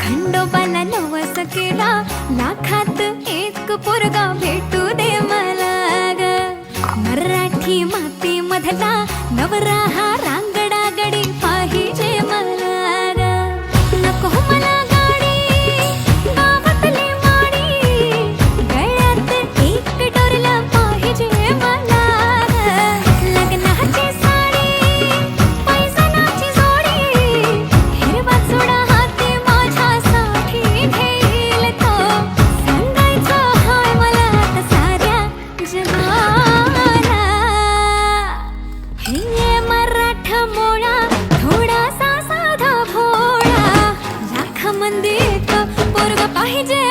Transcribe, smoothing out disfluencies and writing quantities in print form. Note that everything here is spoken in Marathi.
खंडोबाला नवस केला, लाखात एक पोरगा भेटू दे मला ग. मराठी माती मधला नवरा हा रांगडा गडी पाहिजे मला ग. नको मला गाडी गावातली माडी, गळ्यात एक डोरला पाहिजे मला ग. लग्नाची साडी पैसनाची जोडी, हिरवा चुडा हाती माझ्यासाठी घेईल तो. सांगायचं हाय मला आता साऱ्या जगाला. हे मराठा मोळा थोडासा साधा भोळा, लाखा मंदीत पोरगा पाहिजे